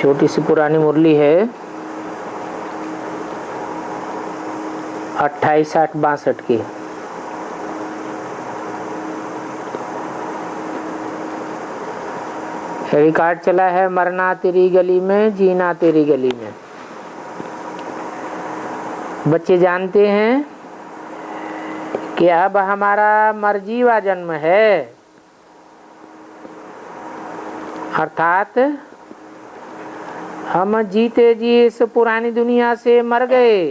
छोटी सी पुरानी मुरली है 28/8/62 की। रिकॉर्ड चला है मरना तेरी गली में, जीना तेरी गली में। बच्चे जानते हैं कि अब हमारा मरजीवा जन्म है, अर्थात हम जीते जी इस पुरानी दुनिया से मर गए।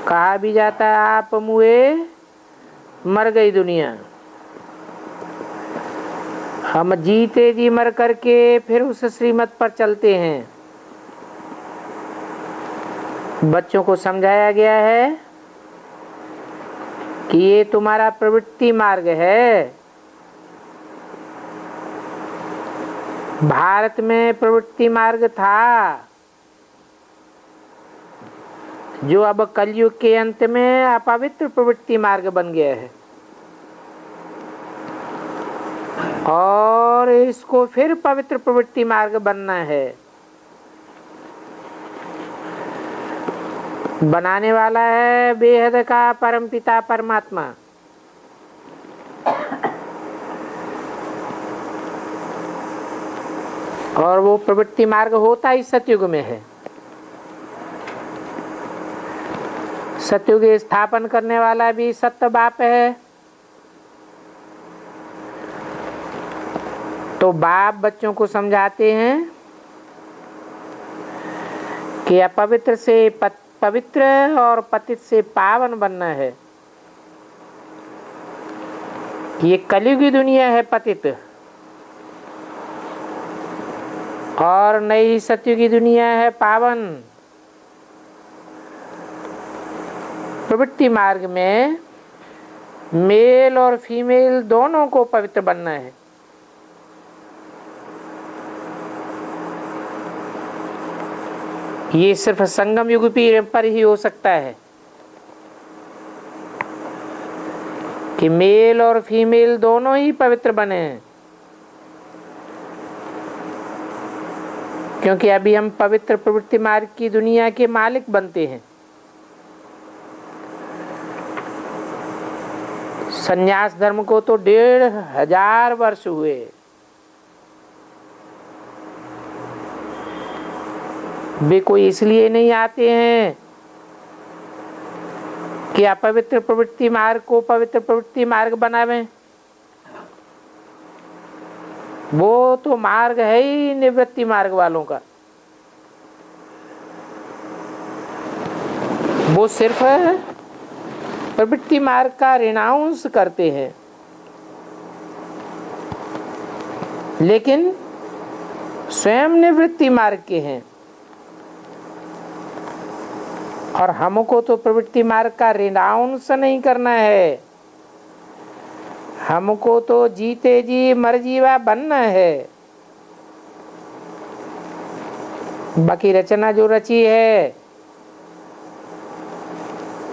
कहा भी जाता है आप मुए मर गई दुनिया। हम जीते जी मर करके फिर उस श्रीमत पर चलते हैं। बच्चों को समझाया गया है कि ये तुम्हारा प्रवृत्ति मार्ग है। भारत में प्रवृत्ति मार्ग था जो अब कलयुग के अंत में अपवित्र प्रवृत्ति मार्ग बन गया है और इसको फिर पवित्र प्रवृत्ति मार्ग बनना है। बनाने वाला है बेहद का परमपिता परमात्मा। और वो प्रवृत्ति मार्ग होता ही सतयुग में है। सतयुग स्थापन करने वाला भी सत्य बाप है। तो बाप बच्चों को समझाते हैं कि अपवित्र से पवित्र और पतित से पावन बनना है। ये कलयुगी दुनिया है पतित और नई सतयुगी दुनिया है पावन। प्रवृत्ति मार्ग में मेल और फीमेल दोनों को पवित्र बनना है। ये सिर्फ संगम युग पर ही हो सकता है कि मेल और फीमेल दोनों ही पवित्र बने हैं, क्योंकि अभी हम पवित्र प्रवृत्ति मार्ग की दुनिया के मालिक बनते हैं। संन्यास धर्म को तो 1500 वर्ष हुए। वे कोई इसलिए नहीं आते हैं कि अपवित्र प्रवृत्ति मार्ग को पवित्र प्रवृत्ति मार्ग बनावें। वो तो मार्ग है ही निवृत्ति मार्ग वालों का। वो सिर्फ प्रवृत्ति मार्ग का रिनाउंस करते हैं, लेकिन स्वयं निवृत्ति मार्ग के हैं। और हमको तो प्रवृत्ति मार्ग का रिनाउंस नहीं करना है, हमको तो जीते जी मरजीवा बनना है। बाकी रचना जो रची है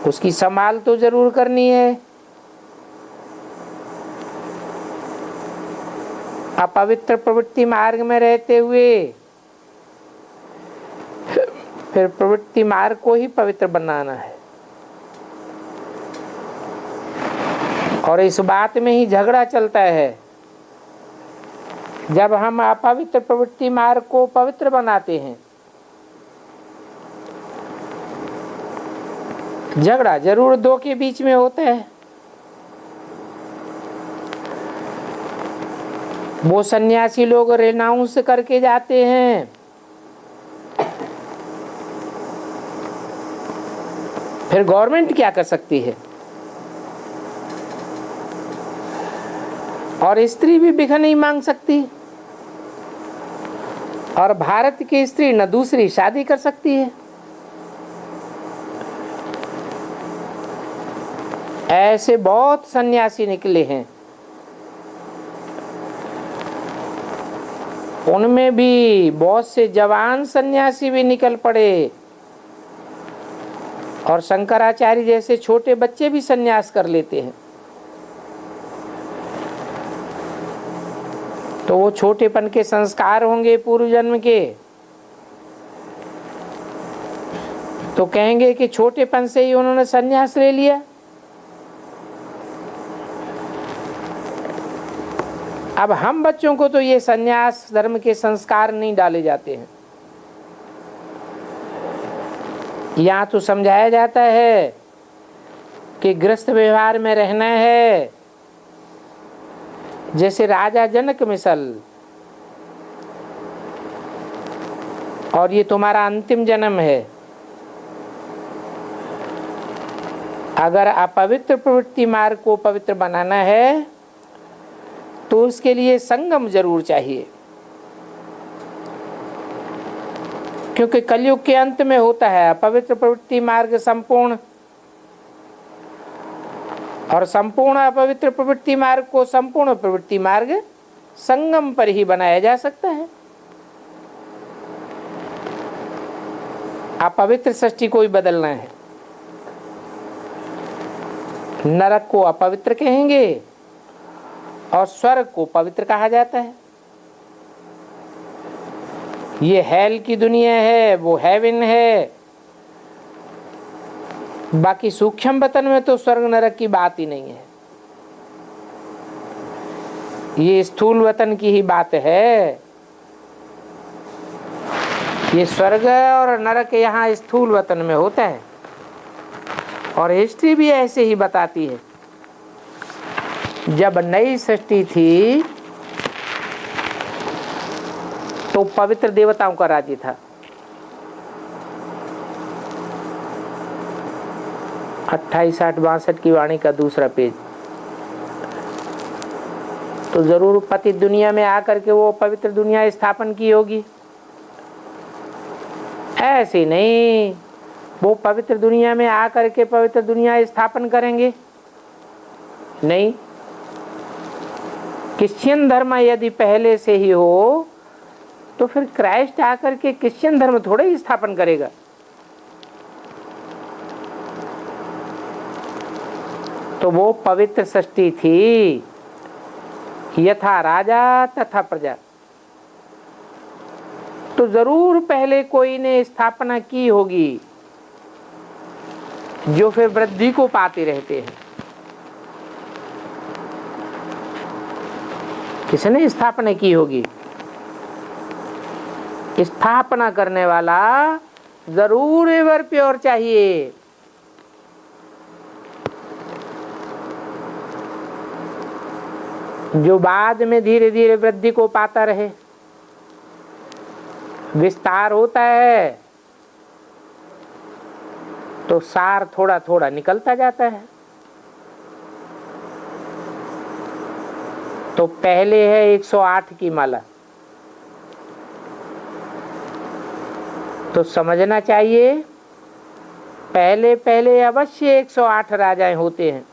उसकी संभाल तो जरूर करनी है। अपवित्र प्रवृत्ति मार्ग में रहते हुए फिर प्रवृत्ति मार्ग को ही पवित्र बनाना है। और इस बात में ही झगड़ा चलता है। जब हम अपवित्र प्रवृत्ति मार्ग को पवित्र बनाते हैं, झगड़ा जरूर दो के बीच में होता है। वो सन्यासी लोग रेनाउंस करके जाते हैं, फिर गवर्नमेंट क्या कर सकती है? और स्त्री भी भिख नहीं मांग सकती, और भारत की स्त्री न दूसरी शादी कर सकती है। ऐसे बहुत सन्यासी निकले हैं। उनमें भी बहुत से जवान सन्यासी भी निकल पड़े और शंकराचार्य जैसे छोटे बच्चे भी सन्यास कर लेते हैं। तो तो वो छोटेपन के संस्कार होंगे पूर्व जन्म के, तो कहेंगे कि छोटेपन से ही उन्होंने संन्यास ले लिया। अब हम बच्चों को तो ये संन्यास धर्म के संस्कार नहीं डाले जाते हैं। यहाँ तो समझाया जाता है कि गृहस्थ व्यवहार में रहना है, जैसे राजा जनक मिसल, और ये तुम्हारा अंतिम जन्म है। अगर अपवित्र प्रवृत्ति मार्ग को पवित्र बनाना है तो उसके लिए संगम जरूर चाहिए, क्योंकि कलयुग के अंत में होता है अपवित्र प्रवृत्ति मार्ग संपूर्ण, और संपूर्ण अपवित्र प्रवृत्ति मार्ग को संपूर्ण प्रवृत्ति मार्ग संगम पर ही बनाया जा सकता है। अपवित्र सृष्टि को ही बदलना है। नरक को अपवित्र कहेंगे और स्वर्ग को पवित्र कहा जाता है। ये हेल की दुनिया है, वो हेवन है। बाकी सूक्ष्म वतन में तो स्वर्ग नरक की बात ही नहीं है, ये स्थूल वतन की ही बात है। ये स्वर्ग और नरक यहाँ स्थूल वतन में होता है, और हिस्ट्री भी ऐसे ही बताती है। जब नई सृष्टि थी तो पवित्र देवताओं का राज्य था। 28, 60, 62 की वाणी का दूसरा पेज। तो जरूर पतित दुनिया में आकर के वो पवित्र दुनिया स्थापन की होगी, ऐसे नहीं वो पवित्र दुनिया में आकर के पवित्र दुनिया स्थापन करेंगे, नहीं। क्रिश्चियन धर्म यदि पहले से ही हो तो फिर क्राइस्ट आकर के क्रिश्चियन धर्म थोड़े ही स्थापन करेगा। तो वो पवित्र सृष्टि थी, यथा राजा तथा प्रजा। तो जरूर पहले कोई ने स्थापना की होगी, जो फिर वृद्धि को पाते रहते हैं। किसने स्थापना की होगी? स्थापना करने वाला जरूर एवर प्योर चाहिए। जो बाद में धीरे धीरे वृद्धि को पाता रहे, विस्तार होता है तो सार थोड़ा थोड़ा निकलता जाता है। तो पहले है 108 की माला, तो समझना चाहिए पहले पहले अवश्य 108 राजाएं होते हैं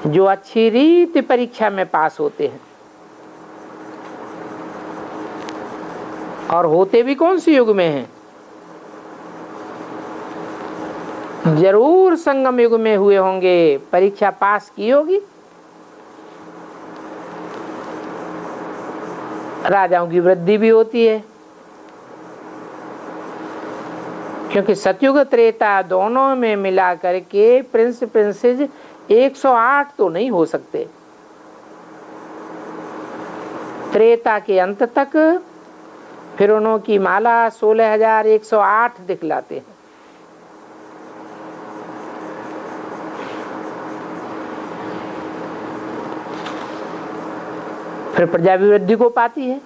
जो अच्छी रीति परीक्षा में पास होते हैं। और होते भी कौन से युग में हैं? जरूर संगम युग में हुए होंगे, परीक्षा पास की होगी। राजाओं की वृद्धि भी होती है, क्योंकि सतयुग त्रेता दोनों में मिला करके प्रिंस प्रिंसेस 108 तो नहीं हो सकते। त्रेता के अंत तक फिर उन्हों की माला 16,108 दिखलाते हैं। फिर प्रजा भी वृद्धि को पाती है,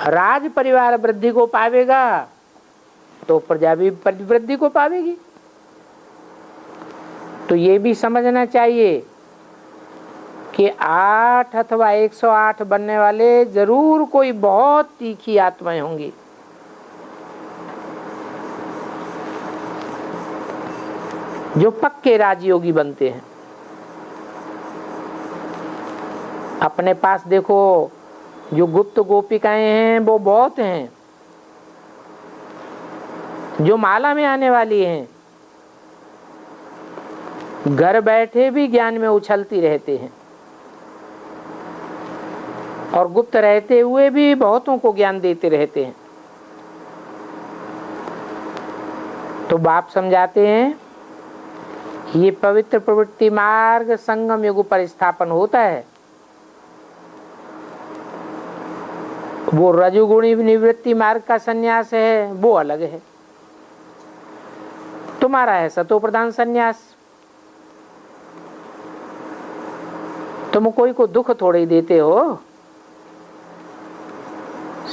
राज परिवार वृद्धि को पावेगा तो प्रजा भी वृद्धि को पावेगी। तो ये भी समझना चाहिए कि 8 अथवा 108 बनने वाले जरूर कोई बहुत तीखी आत्माएं होंगी। जो पक्के राजयोगी बनते हैं। अपने पास देखो जो गुप्त गोपिकाएं हैं वो बहुत हैं, जो माला में आने वाली हैं, घर बैठे भी ज्ञान में उछलती रहते हैं। और गुप्त रहते हुए भी बहुतों को ज्ञान देते रहते हैं। तो बाप समझाते हैं ये पवित्र प्रवृत्ति मार्ग संगम युग पर स्थापन होता है। वो रजोगुणी निवृत्ति मार्ग का संन्यास है, वो अलग है। तुम्हारा है सतो प्रधान संन्यास। तुम कोई को दुख थोड़े ही देते हो।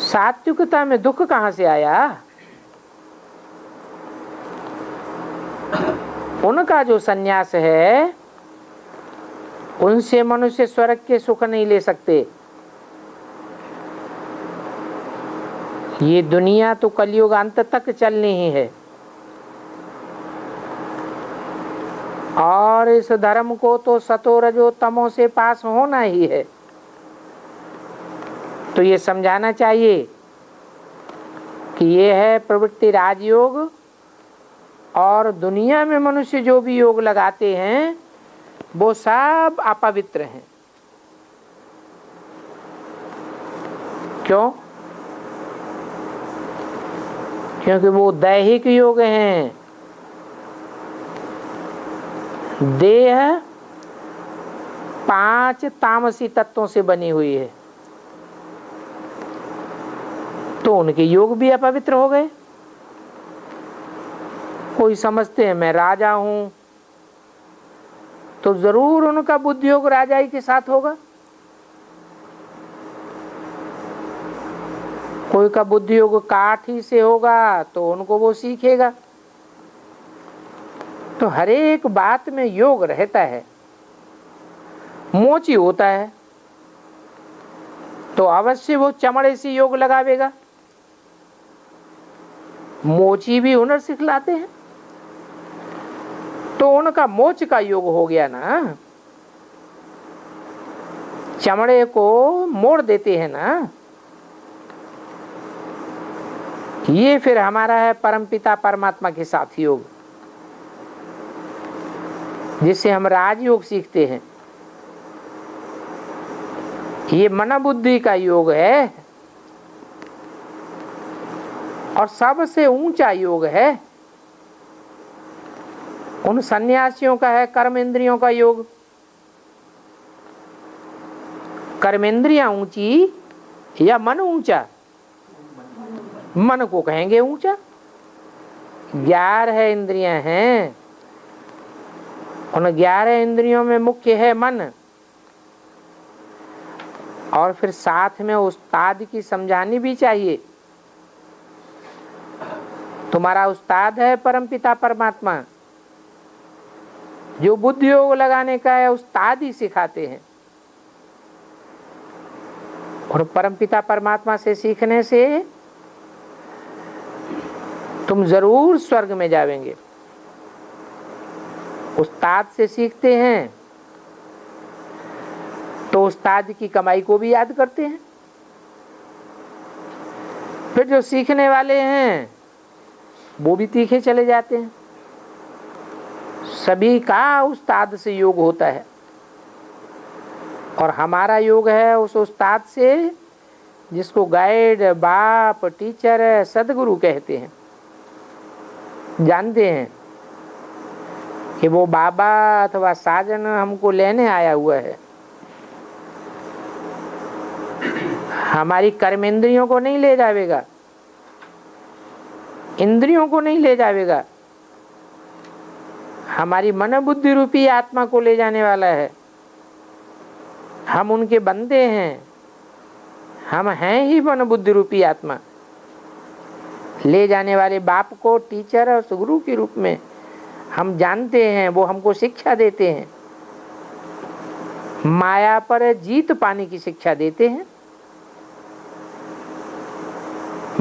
सात्विकता में दुख कहां से आया? उनका जो संन्यास है उनसे मनुष्य स्वर्ग के सुख नहीं ले सकते। ये दुनिया तो कलयुग अंत तक चलनी ही है और इस धर्म को तो सतो रजो तमो से पास होना ही है। तो ये समझाना चाहिए कि ये है प्रवृत्ति राजयोग और दुनिया में मनुष्य जो भी योग लगाते हैं वो सब अपवित्र हैं। क्यों? क्योंकि वो दैहिक योग हैं। देह 5 तामसी तत्वों से बनी हुई है, तो उनके योग भी अपवित्र हो गए। कोई समझते हैं मैं राजा हूं, तो जरूर उनका बुद्धि योग राजाई के साथ होगा। कोई का बुद्धि योग काठ ही से होगा तो उनको वो सीखेगा। तो हर एक बात में योग रहता है। मोची होता है तो अवश्य वो चमड़े से योग लगावेगा। मोची भी हुनर सिखलाते हैं तो उनका मोच का योग हो गया ना, चमड़े को मोड़ देते हैं ना। ये फिर हमारा है परमपिता परमात्मा के साथ योग, जिससे हम राजयोग सीखते हैं। ये मन बुद्धि का योग है और सबसे ऊंचा योग है उन सन्यासियों का है कर्म इंद्रियों का योग। कर्मेंद्रियां ऊंची या मन ऊंचा? मन को कहेंगे ऊंचा। 11 इंद्रियां हैं, उन 11 इंद्रियों में मुख्य है मन। और फिर साथ में उस्ताद की समझानी भी चाहिए। तुम्हारा उस्ताद है परमपिता परमात्मा, जो बुद्धि योग लगाने का है उस्ताद ही सिखाते हैं। और परमपिता परमात्मा से सीखने से तुम जरूर स्वर्ग में जावेंगे। उस्ताद से सीखते हैं तो उस्ताद की कमाई को भी याद करते हैं। फिर जो सीखने वाले हैं वो भी तीखे चले जाते हैं। सभी का उस्ताद से योग होता है और हमारा योग है उस उस्ताद से जिसको गाइड, बाप, टीचर, सदगुरु कहते हैं। जानते हैं कि वो बाबा अथवा साजन हमको लेने आया हुआ है। हमारी कर्मेंद्रियों को नहीं ले जावेगा, इंद्रियों को नहीं ले जावेगा, हमारी मन बुद्धि रूपी आत्मा को ले जाने वाला है। हम उनके बंदे हैं, हम हैं ही मन बुद्धि रूपी आत्मा। ले जाने वाले बाप को टीचर और गुरु के रूप में हम जानते हैं, वो हमको शिक्षा देते हैं। माया पर जीत पाने की शिक्षा देते हैं।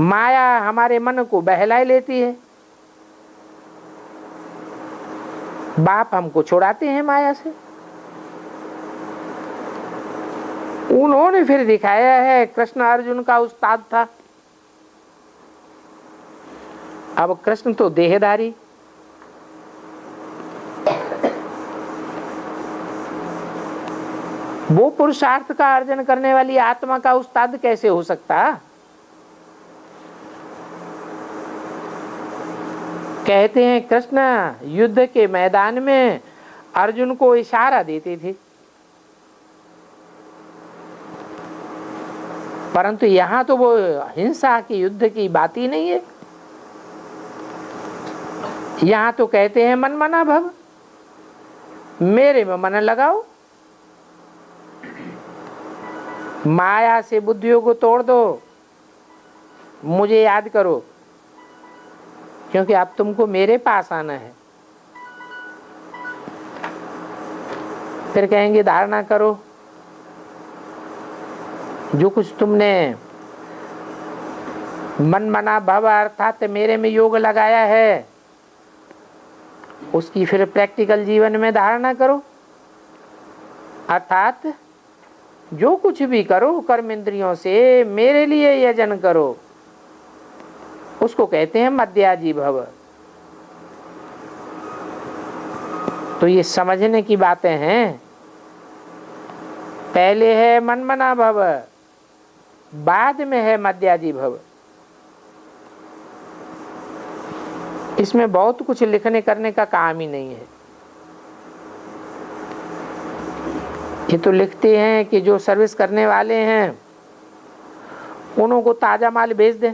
माया हमारे मन को बहलाए लेती है, बाप हमको छुड़ाते हैं माया से। उन्होंने फिर दिखाया है, कृष्ण अर्जुन का उस्ताद था। अब कृष्ण तो देहधारी, वो पुरुषार्थ का अर्जन करने वाली आत्मा का उस्ताद कैसे हो सकता? कहते हैं कृष्ण युद्ध के मैदान में अर्जुन को इशारा देते थे, परंतु यहां तो वो हिंसा की युद्ध की बात ही नहीं है। यहां तो कहते हैं मन मना भव, मेरे में मन लगाओ, माया से बुद्धियों को तोड़ दो, मुझे याद करो, क्योंकि अब तुमको मेरे पास आना है। फिर कहेंगे धारणा करो, जो कुछ तुमने मन मना भव अर्थात मेरे में योग लगाया है, उसकी फिर प्रैक्टिकल जीवन में धारणा करो। अर्थात जो कुछ भी करो कर्म इंद्रियों से मेरे लिए यजन करो, उसको कहते हैं मध्याजी भव। तो ये समझने की बातें हैं। पहले है मन मना भव, बाद में है मध्याजी भव। इसमें बहुत कुछ लिखने करने का काम ही नहीं है। ये तो लिखते हैं कि जो सर्विस करने वाले हैं उन्हों को ताजा माल भेज दें,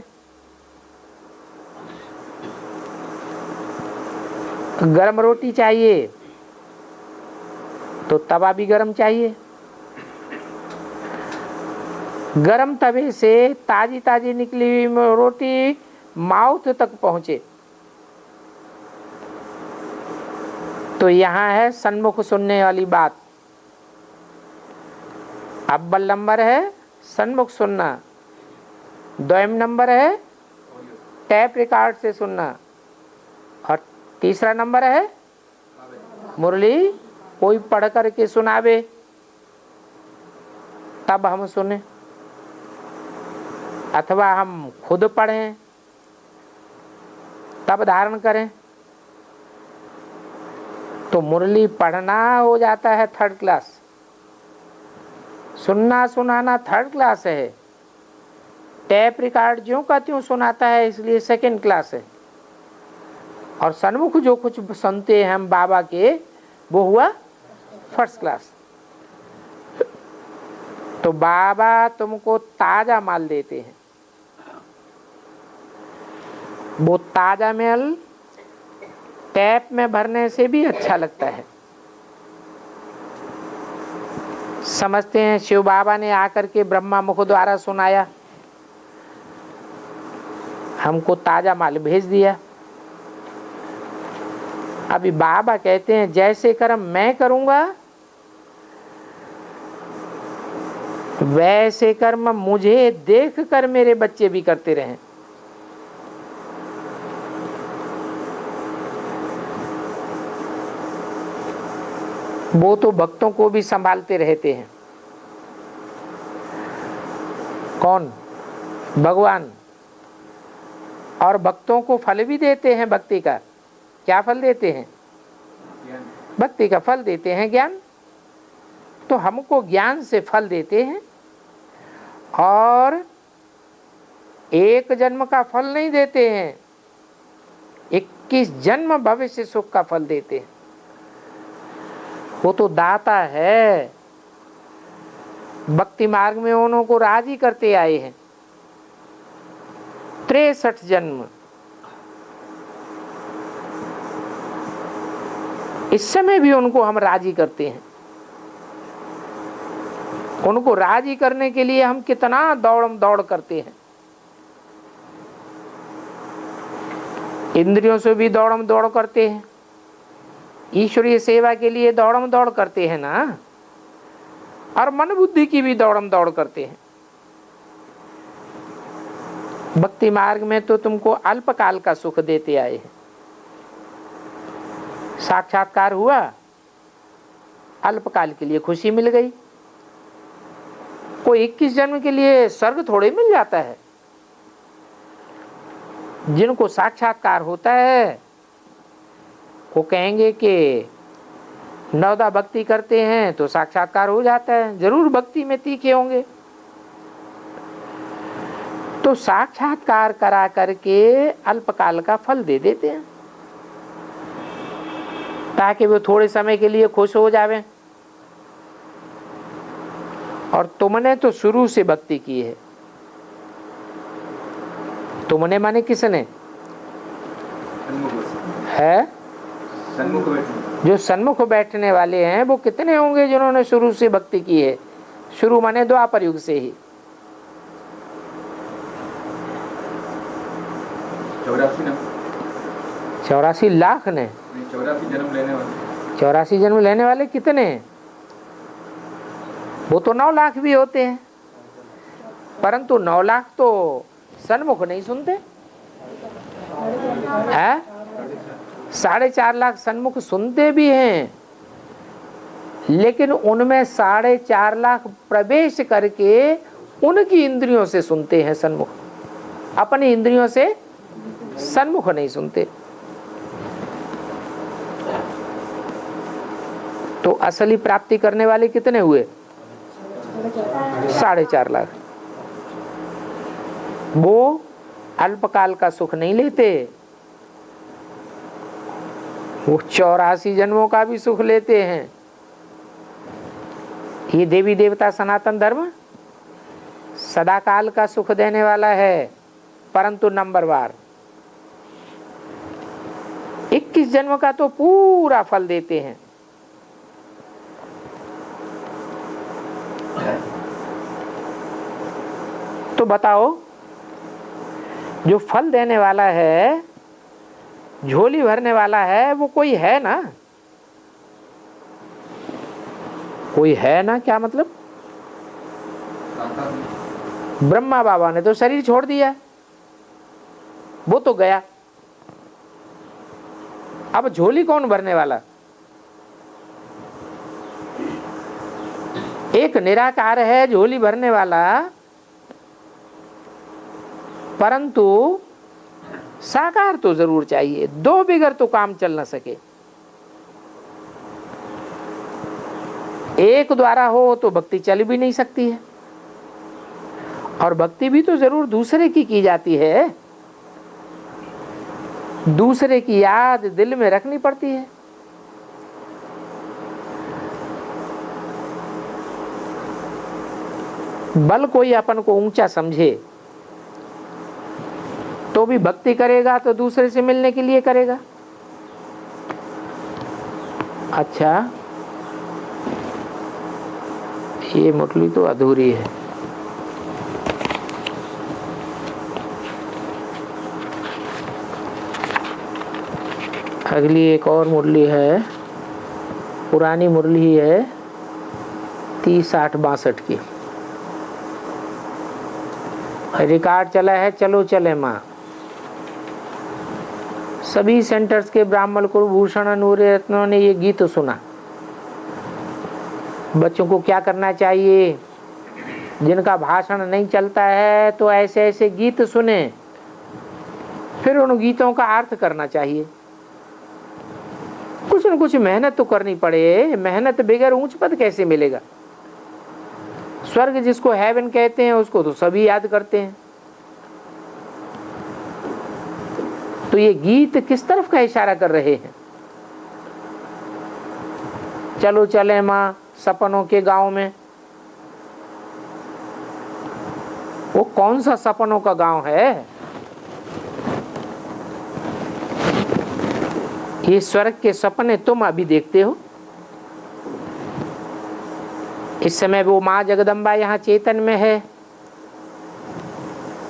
गरम रोटी चाहिए तो तवा भी गरम चाहिए, गरम तवे से ताजी ताजी निकली हुई रोटी माउथ तक पहुंचे। तो यहां है सन्मुख सुनने वाली बात। अव्वल नंबर है सन्मुख सुनना, द्वयम नंबर है टैप रिकॉर्ड से सुनना, और तीसरा नंबर है मुरली कोई पढ़ करके सुनावे तब हम सुने, अथवा हम खुद पढ़ें तब धारण करें। तो मुरली पढ़ना हो जाता है थर्ड क्लास, सुनना सुनाना थर्ड क्लास है, टैप रिकॉर्ड ज्यों का त्यों सुनाता है इसलिए सेकंड क्लास है, और सन्मुख जो कुछ सुनते हैं हम बाबा के वो हुआ फर्स्ट क्लास। तो बाबा तुमको ताजा माल देते हैं, वो ताजा माल टैप में भरने से भी अच्छा लगता है। समझते हैं शिव बाबा ने आकर के ब्रह्मा मुख द्वारा सुनाया, हमको ताजा माल भेज दिया। अभी बाबा कहते हैं जैसे कर्म मैं करूंगा वैसे कर्म मुझे देख कर मेरे बच्चे भी करते रहें। वो तो भक्तों को भी संभालते रहते हैं। कौन? भगवान। और भक्तों को फल भी देते हैं भक्ति का। क्या फल देते हैं? भक्ति का फल देते हैं, ज्ञान। तो हमको ज्ञान से फल देते हैं, और एक जन्म का फल नहीं देते हैं, 21 जन्म भविष्य सुख का फल देते हैं। वो तो दाता है। भक्ति मार्ग में उन्हों को राजी करते आए हैं 63 जन्म। इस समय भी उनको हम राजी करते हैं। उनको राजी करने के लिए हम कितना दौड़म दौड़ करते हैं। इंद्रियों से भी दौड़म दौड़ करते हैं, ईश्वरीय सेवा के लिए दौड़म दौड़ करते हैं ना, और मन बुद्धि की भी दौड़म दौड़ करते हैं। भक्ति मार्ग में तो तुमको अल्पकाल का सुख देते आए हैं। साक्षात्कार हुआ, अल्पकाल के लिए खुशी मिल गई। कोई 21 जन्म के लिए स्वर्ग थोड़े मिल जाता है। जिनको साक्षात्कार होता है वो कहेंगे कि नवदा भक्ति करते हैं तो साक्षात्कार हो जाता है, जरूर भक्ति में तीखे होंगे। तो साक्षात्कार करा करके अल्पकाल का फल दे देते हैं ताकि वो थोड़े समय के लिए खुश हो जावे। और तुमने तो शुरू से भक्ति की है। तुमने माने किसने है? जो सन्मुख बैठने वाले हैं वो कितने होंगे जिन्होंने शुरू से भक्ति की है? शुरू माने द्वापर युग से ही। 84 लाख ने 84 जन्म लेने वाले कितने हैं? वो तो 9 लाख भी होते हैं, परंतु 9 लाख तो सन्मुख नहीं सुनते हैं। 4.5 लाख सन्मुख सुनते भी हैं, लेकिन उनमें 4.5 लाख प्रवेश करके उनकी इंद्रियों से सुनते हैं सन्मुख, अपनी इंद्रियों से सन्मुख नहीं सुनते। तो असली प्राप्ति करने वाले कितने हुए? 4.5 लाख। वो अल्पकाल का सुख नहीं लेते, वो 84 जन्मों का भी सुख लेते हैं। ये देवी देवता सनातन धर्म सदाकाल का सुख देने वाला है, परंतु नंबरवार 21 जन्म का तो पूरा फल देते हैं। तो बताओ, जो फल देने वाला है, झोली भरने वाला है, वो कोई है ना? कोई है ना? क्या मतलब? ब्रह्मा बाबा ने तो शरीर छोड़ दिया, वो तो गया। अब झोली कौन भरने वाला? एक निराकार है झोली भरने वाला, परंतु साकार तो जरूर चाहिए। 2 बिगर तो काम चल न सके। एक द्वारा हो तो भक्ति चल भी नहीं सकती है, और भक्ति भी तो जरूर दूसरे की जाती है, दूसरे की याद दिल में रखनी पड़ती है। बल कोई अपन को ऊंचा समझे तो भी भक्ति करेगा तो दूसरे से मिलने के लिए करेगा। अच्छा, ये मुरली तो अधूरी है। अगली एक और मुरली है, पुरानी मुरली है 30, 8, 62 की। रिकॉर्ड चला है चलो चले माँ। सभी सेंटर्स के ब्राह्मण कुलभूषण नूरे रत्नों ने ये गीत सुना। बच्चों को क्या करना चाहिए? जिनका भाषण नहीं चलता है तो ऐसे ऐसे गीत सुने, फिर उन गीतों का अर्थ करना चाहिए। कुछ न कुछ मेहनत तो करनी पड़े, मेहनत बगैर ऊंच पद कैसे मिलेगा? स्वर्ग जिसको हेवन कहते हैं उसको तो सभी याद करते हैं। तो ये गीत किस तरफ का इशारा कर रहे हैं? चलो चले माँ सपनों के गांव में। वो कौन सा सपनों का गांव है? ये स्वर्ग के सपने तुम अभी देखते हो। इस समय वो माँ जगदम्बा यहाँ चेतन में है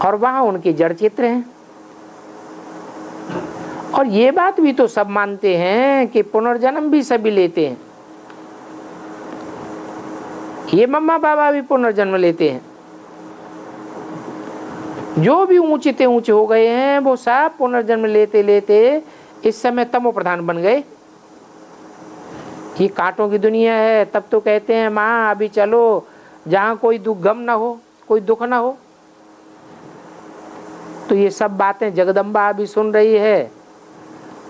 और वहां उनके जड़ चित्र हैं। और ये बात भी तो सब मानते हैं कि पुनर्जन्म भी सभी लेते हैं। ये मम्मा बाबा भी पुनर्जन्म लेते हैं। जो भी ऊंचे से ऊंचे हो गए हैं वो सब पुनर्जन्म लेते लेते इस समय तमो प्रधान बन गए। ये कांटों की दुनिया है, तब तो कहते हैं माँ अभी चलो जहाँ कोई गम ना हो, कोई दुख ना हो। तो ये सब बातें जगदम्बा अभी सुन रही है।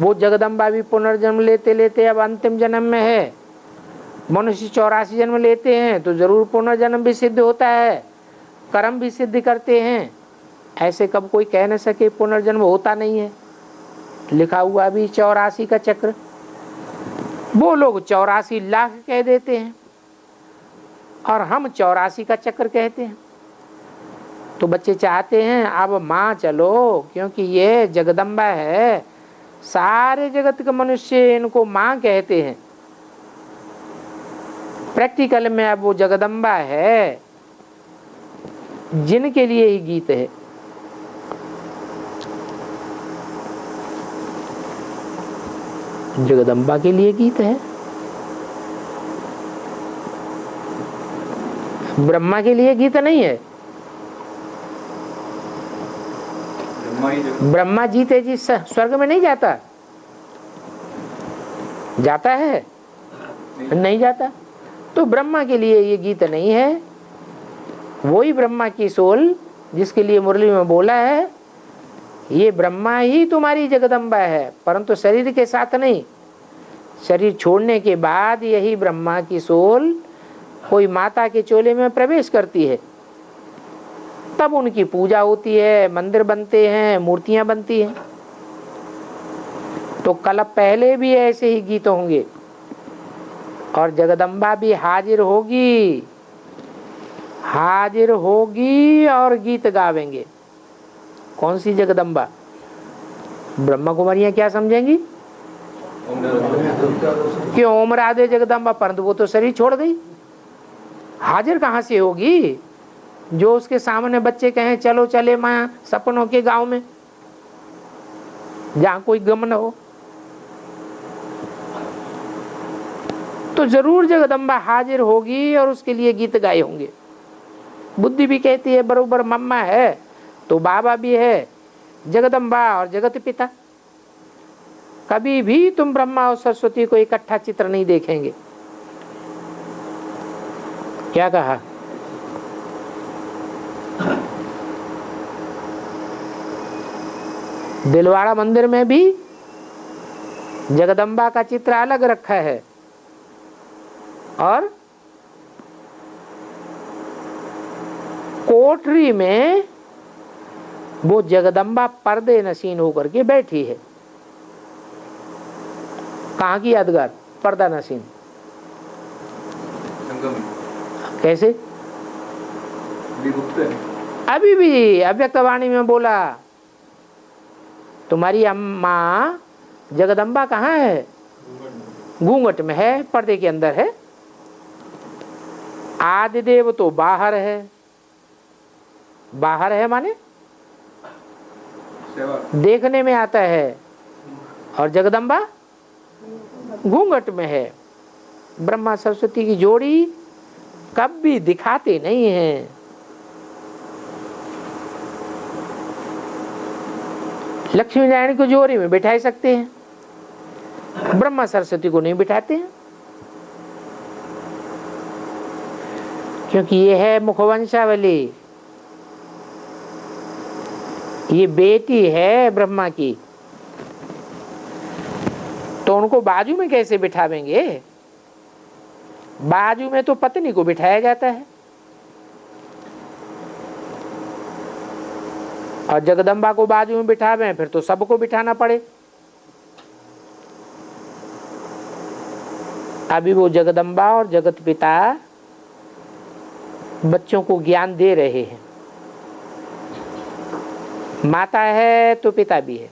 वो जगदम्बा भी पुनर्जन्म लेते लेते अब अंतिम जन्म में है, मनुष्य 84 जन्म लेते हैं तो जरूर पुनर्जन्म भी सिद्ध होता है, कर्म भी सिद्ध करते हैं। ऐसे कब कोई कह न सके पुनर्जन्म होता नहीं है। लिखा हुआ भी 84 का चक्र, वो लोग 84 लाख कह देते हैं और हम 84 का चक्र कहते हैं। तो बच्चे चाहते हैं अब माँ चलो, क्योंकि ये जगदम्बा है, सारे जगत के मनुष्य इनको माँ कहते हैं। प्रैक्टिकल में अब वो जगदम्बा है जिनके लिए ही गीत है। जगदम्बा के लिए गीत है, ब्रह्मा के लिए गीत नहीं है। ब्रह्मा जीते जी स्वर्ग में नहीं जाता, जाता है नहीं जाता, तो ब्रह्मा के लिए ये गीत नहीं है। वही ब्रह्मा की सोल जिसके लिए मुरली में बोला है, ये ब्रह्मा ही तुम्हारी जगदम्बा है, परंतु शरीर के साथ नहीं। शरीर छोड़ने के बाद यही ब्रह्मा की सोल कोई माता के चोले में प्रवेश करती है, तब उनकी पूजा होती है, मंदिर बनते हैं, मूर्तियां बनती हैं। तो कल पहले भी ऐसे ही गीत होंगे और जगदम्बा भी हाजिर होगी, हाजिर होगी और गीत गावेंगे। कौन सी जगदम्बा? ब्रह्मा कुमारियां क्या समझेंगी कि ओम राधे जगदम्बा, परंतु वो तो शरीर छोड़ गई, हाजिर कहाँ से होगी? जो उसके सामने बच्चे कहें चलो चले माँ सपनों के गांव में, जहां कोई गम न हो, तो जरूर जगदम्बा हाजिर होगी और उसके लिए गीत गाए होंगे। बुद्धि भी कहती है बरोबर मम्मा है तो बाबा भी है, जगदम्बा और जगत पिता। कभी भी तुम ब्रह्मा और सरस्वती को इकट्ठा चित्र नहीं देखेंगे। क्या कहा? दिलवाड़ा मंदिर में भी जगदम्बा का चित्र अलग रखा है और कोठरी में वो जगदम्बा पर्दे नशीन होकर के बैठी है। कहाँ की यादगार? पर्दा नशीन। कैसे? अभी भी अव्यक्तवाणी में बोला तुम्हारी अम्मा जगदम्बा कहाँ है? घूंघट में है, पर्दे के अंदर है। आदिदेव तो बाहर है। बाहर है माने देखने में आता है, और जगदम्बा घूंघट में है। ब्रह्मा सरस्वती की जोड़ी कभी दिखाते नहीं हैं। लक्ष्मी नारायण को जोड़ी में बिठा सकते हैं, ब्रह्मा सरस्वती को नहीं बिठाते हैं, क्योंकि ये है मुखवंशावली, ये बेटी है ब्रह्मा की, तो उनको बाजू में कैसे बिठावेंगे? बाजू में तो पत्नी को बिठाया जाता है, और जगदम्बा को बाजू में बिठावें फिर तो सबको बिठाना पड़े। अभी वो जगदम्बा और जगत पिता बच्चों को ज्ञान दे रहे हैं। माता है तो पिता भी है,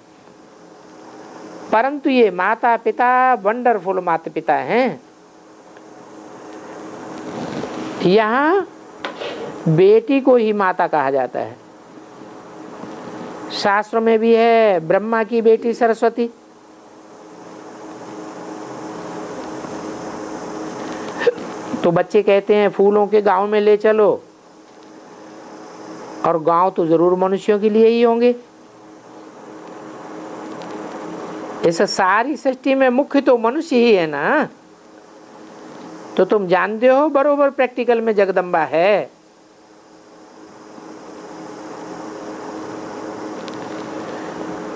परंतु ये माता पिता वंडरफुल माता पिता हैं। यहाँ बेटी को ही माता कहा जाता है। शास्त्र में भी है ब्रह्मा की बेटी सरस्वती। तो बच्चे कहते हैं फूलों के गांव में ले चलो, और गांव तो जरूर मनुष्यों के लिए ही होंगे। इस सारी सृष्टि में मुख्य तो मनुष्य ही है ना। तो तुम जानते हो बरोबर प्रैक्टिकल में जगदम्बा है।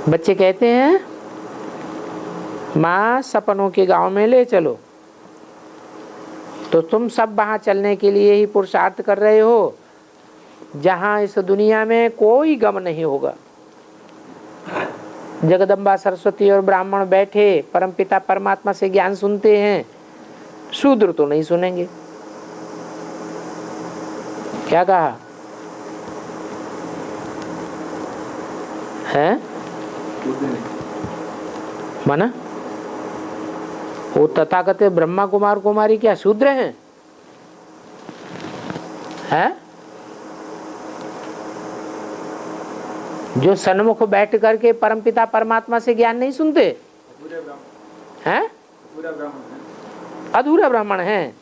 बच्चे कहते हैं माँ सपनों के गांव में ले चलो, तो तुम सब वहां चलने के लिए ही पुरुषार्थ कर रहे हो जहां इस दुनिया में कोई गम नहीं होगा। जगदम्बा सरस्वती और ब्राह्मण बैठे परमपिता परमात्मा से ज्ञान सुनते हैं, शूद्र तो नहीं सुनेंगे। क्या कहा है? माना वो तथाकथित ब्रह्मा कुमार कुमारी क्या शूद्र हैं? है? जो सन्मुख बैठ करके परमपिता परमात्मा से ज्ञान नहीं सुनते हैं? अधूरा ब्राह्मण है,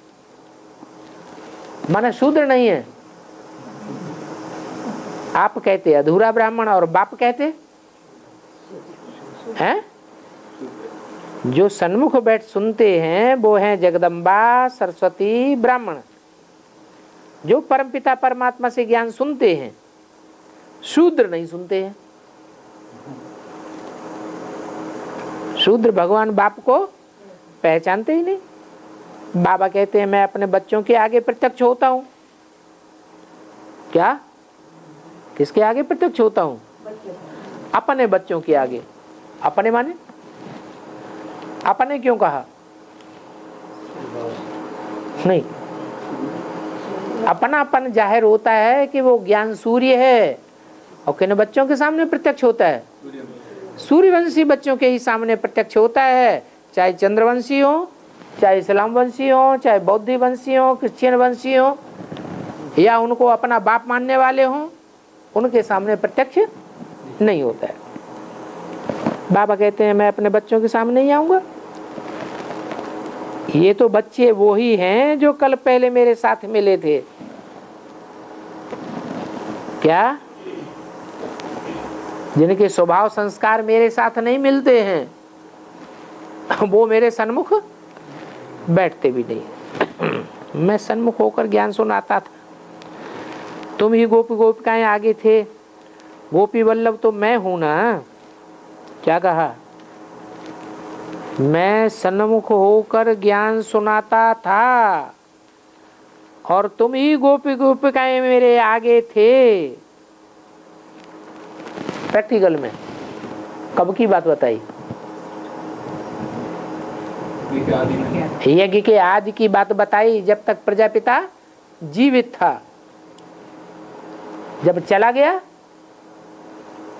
माना शूद्र नहीं है। आप कहते अधूरा ब्राह्मण और बाप कहते हैं? जो सन्मुख बैठ सुनते हैं वो हैं जगदम्बा सरस्वती ब्राह्मण, जो परमपिता परमात्मा से ज्ञान सुनते हैं। शूद्र नहीं सुनते हैं। शूद्र भगवान बाप को पहचानते ही नहीं। बाबा कहते हैं मैं अपने बच्चों के आगे प्रत्यक्ष होता हूं। क्या? किसके आगे प्रत्यक्ष होता हूं? अपने बच्चों के आगे। अपने माने अपने क्यों कहा? नहीं, अपनापन जाहिर होता है कि वो ज्ञान सूर्य है और किन बच्चों के सामने प्रत्यक्ष होता है? सूर्यवंशी बच्चों के ही सामने प्रत्यक्ष होता है। चाहे चंद्रवंशी हो, चाहे इस्लाम वंशी हो, चाहे बौद्ध वंशी हो, क्रिश्चियन वंशी हो, या उनको अपना बाप मानने वाले हों, उनके सामने प्रत्यक्ष नहीं होता है। बाबा कहते हैं मैं अपने बच्चों के सामने ही आऊंगा। ये तो बच्चे वो ही हैं जो कल पहले मेरे साथ मिले थे। क्या? जिनके स्वभाव संस्कार मेरे साथ नहीं मिलते हैं, वो मेरे सन्मुख बैठते भी नहीं। मैं सन्मुख होकर ज्ञान सुनाता था। तुम ही गोपी गोपिकाएं आगे थे। गोपी वल्लभ तो मैं हूं ना। क्या कहा? मैं सन्मुख होकर ज्ञान सुनाता था और तुम ही गोपी गोपिकाएं मेरे आगे थे। प्रैक्टिकल में कब की बात बताई? यज्ञ के आदि की बात बताई, जब तक प्रजापिता जीवित था। जब चला गया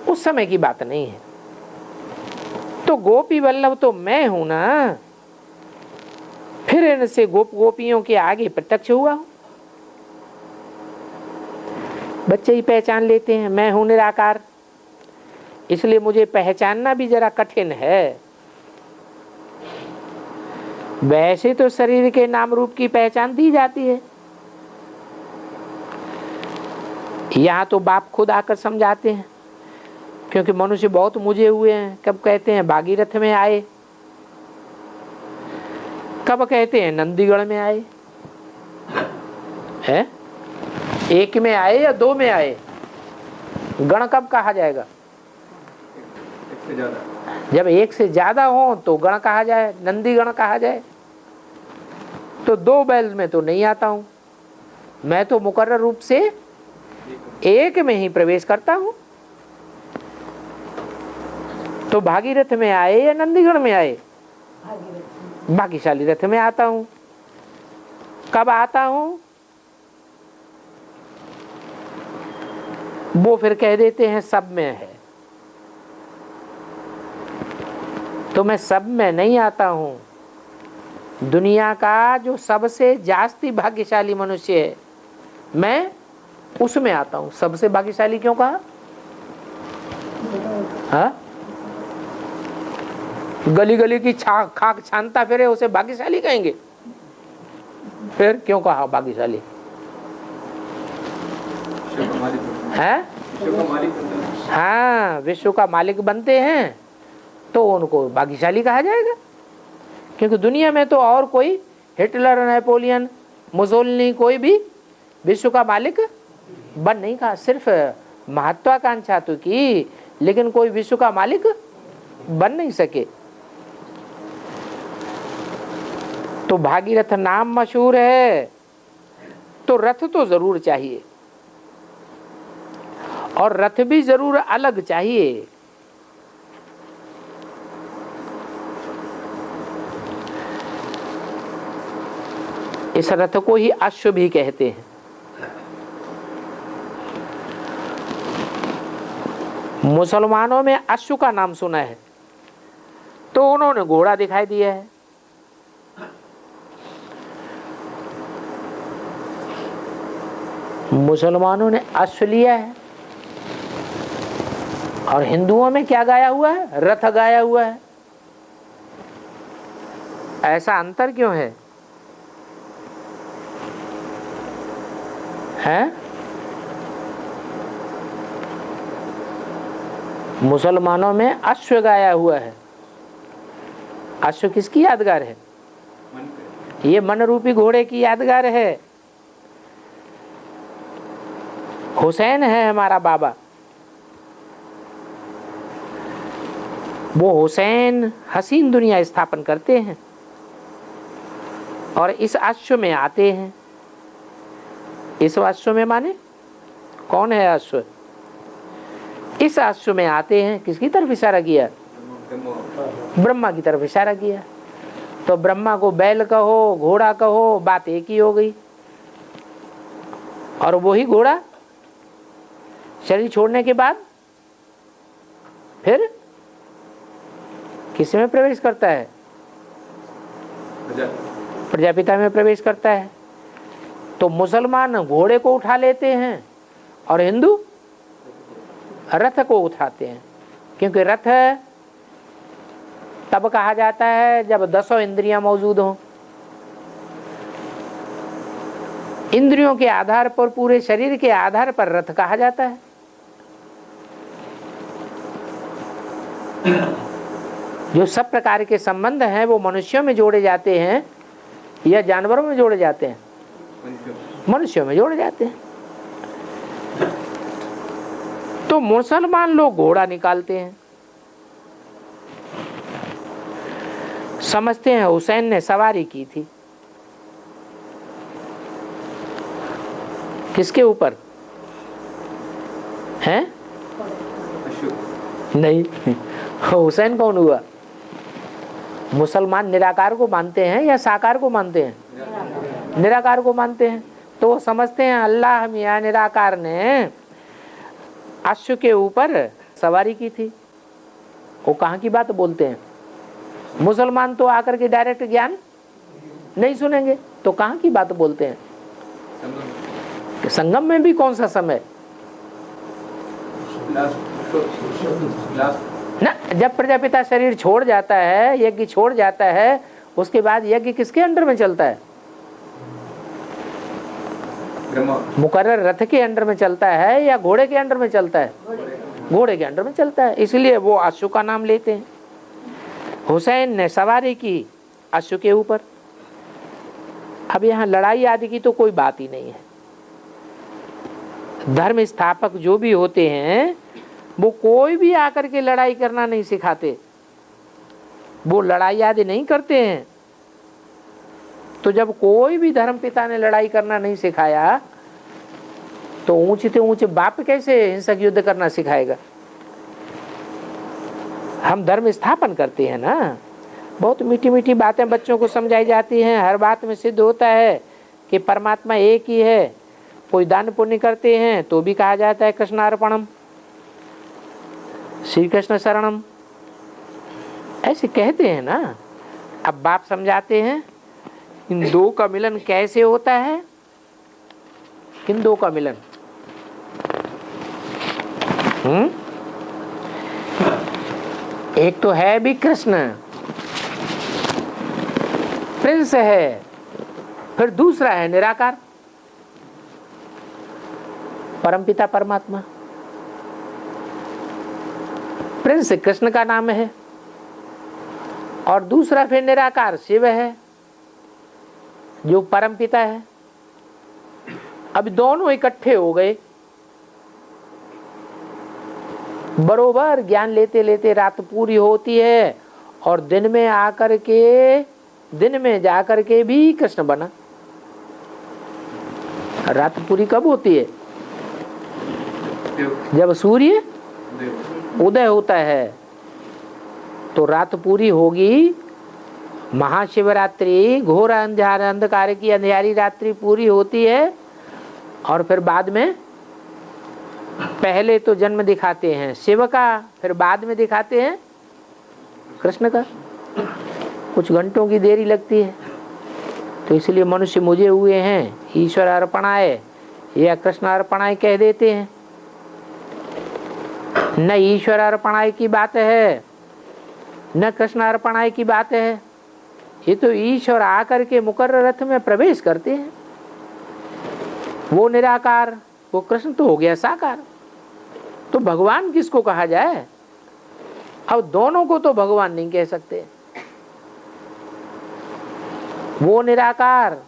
उस समय की बात नहीं है। तो गोपी वल्लभ तो मैं हूं ना, फिर इनसे गोपियों के आगे प्रत्यक्ष हुआ हूं। बच्चे ही पहचान लेते हैं मैं हूं निराकार, इसलिए मुझे पहचानना भी जरा कठिन है। वैसे तो शरीर के नाम रूप की पहचान दी जाती है। यहाँ तो बाप खुद आकर समझाते हैं, क्योंकि मनुष्य बहुत मुझे हुए हैं। कब कहते हैं भागीरथ में आए, कब कहते हैं नंदीगढ़ में आए। है? एक में आए या दो में आए? गण कब कहा जाएगा? जब एक से ज्यादा हो तो गण कहा जाए, नंदी गण कहा जाए। तो दो बैल में तो नहीं आता हूं मैं, तो मुकर्रर रूप से एक में ही प्रवेश करता हूं। तो भागीरथ में आए या नंदीगढ़ में आए? भाग्यशाली रथ में आता हूं। कब आता हूं? वो फिर कह देते हैं सब में है। तो मैं सब में नहीं आता हूं। दुनिया का जो सबसे जास्ती भाग्यशाली मनुष्य है, मैं उसमें आता हूं। सबसे भाग्यशाली क्यों कहा? हाँ? गली गली की खाक छानता फिरे उसे भाग्यशाली कहेंगे? फिर क्यों कहा भाग्यशाली? है? हाँ, विश्व का मालिक बनते हैं तो उनको भाग्यशाली कहा जाएगा। क्योंकि दुनिया में तो और कोई हिटलर, नेपोलियन, मुसोलिनी कोई भी विश्व का मालिक बन नहीं कहा। सिर्फ महत्वाकांक्षा तो की, लेकिन कोई विश्व का मालिक बन नहीं सके। तो भागीरथ नाम मशहूर है, तो रथ तो जरूर चाहिए, और रथ भी जरूर अलग चाहिए। इस रथ को ही अश्व भी कहते हैं। मुसलमानों में अश्व का नाम सुना है तो उन्होंने घोड़ा दिखाई दिया है। मुसलमानों ने अश्व लिया है, और हिंदुओं में क्या गाया हुआ है? रथ गाया हुआ है। ऐसा अंतर क्यों है? हैं? मुसलमानों में अश्व गाया हुआ है। अश्व किसकी यादगार है? ये मन रूपी घोड़े की यादगार है। हुसैन है हमारा बाबा, वो हुसैन हसीन दुनिया स्थापन करते हैं और इस अश्व में आते हैं। इस अश्व में माने कौन है अश्व? इस अश्व में आते हैं। किसकी तरफ इशारा किया? ब्रह्मा की तरफ इशारा किया। तो ब्रह्मा को बैल कहो, घोड़ा कहो, बात एक ही हो गई। और वही घोड़ा शरीर छोड़ने के बाद फिर किस में प्रवेश करता है? प्रजापिता में प्रवेश करता है। तो मुसलमान घोड़े को उठा लेते हैं और हिंदू रथ को उठाते हैं, क्योंकि रथ तब कहा जाता है जब 10 इंद्रियां मौजूद हों। इंद्रियों के आधार पर, पूरे शरीर के आधार पर रथ कहा जाता है। जो सब प्रकार के संबंध हैं वो मनुष्यों में जोड़े जाते हैं या जानवरों में जोड़े जाते हैं? मनुष्यों में जोड़े जाते हैं। तो मुसलमान लोग घोड़ा निकालते हैं, समझते हैं हुसैन ने सवारी की थी। किसके ऊपर है? नहीं, हुसैन कौन हुआ? मुसलमान निराकार को मानते हैं या साकार को मानते हैं? निराकार को मानते हैं। तो वो समझते हैं अल्लाह मियां निराकार ने अश्व के ऊपर सवारी की थी। वो कहाँ की बात बोलते हैं? मुसलमान तो आकर के डायरेक्ट ज्ञान नहीं सुनेंगे, तो कहाँ की बात बोलते हैं? संगम में भी कौन सा समय ना, जब प्रजापिता शरीर छोड़ जाता है, यज्ञ छोड़ जाता है, उसके बाद यज्ञ किसके अंडर में चलता है? मुकर्रर रथ के अंडर में चलता है या घोड़े के अंडर में चलता है? घोड़े के अंडर में चलता है, इसलिए वो अश्व का नाम लेते हैं। हुसैन ने सवारी की अश्व के ऊपर। अब यहाँ लड़ाई आदि की तो कोई बात ही नहीं है। धर्म स्थापक जो भी होते हैं वो कोई भी आकर के लड़ाई करना नहीं सिखाते, वो लड़ाई आदि नहीं करते हैं। तो जब कोई भी धर्म पिता ने लड़ाई करना नहीं सिखाया तो ऊंचे से ऊंचे बाप कैसे हिंसक युद्ध करना सिखाएगा? हम धर्म स्थापन करते हैं ना, बहुत मीठी मीठी बातें बच्चों को समझाई जाती हैं। हर बात में सिद्ध होता है कि परमात्मा एक ही है। कोई दान पुण्य करते हैं तो भी कहा जाता है कृष्णार्पणम, श्री कृष्ण शरणम, ऐसे कहते हैं ना। अब बाप समझाते हैं इन दो का मिलन कैसे होता है। किन दो का मिलन? एक तो है भी कृष्ण, प्रिंस है, फिर दूसरा है निराकार परमपिता परमात्मा। प्रिंस कृष्ण का नाम है और दूसरा फिर निराकार शिव है जो परमपिता है। अब दोनों इकट्ठे हो गए, बरोबर ज्ञान लेते लेते रात पूरी होती है और दिन में आकर के दिन में जाकर के भी कृष्ण बना। रात पूरी कब होती है? जब सूर्य उदय होता है तो रात पूरी होगी। महाशिवरात्रि घोर अंधकार की अंधियारी रात्रि पूरी होती है और फिर बाद में पहले तो जन्म दिखाते हैं शिव का, फिर बाद में दिखाते हैं कृष्ण का। कुछ घंटों की देरी लगती है। तो इसलिए मनुष्य मुझे हुए हैं, ईश्वर अर्पणाय या कृष्ण अर्पणाय कह देते हैं। न ईश्वर अर्पणाय की बात है न कृष्ण अर्पणाय की बात है। ये तो ईश्वर आकर के मुकर्रर रथ में प्रवेश करते हैं। वो निराकार, वो कृष्ण तो हो गया साकार। तो भगवान किसको कहा जाए? अब दोनों को तो भगवान नहीं कह सकते। वो निराकार,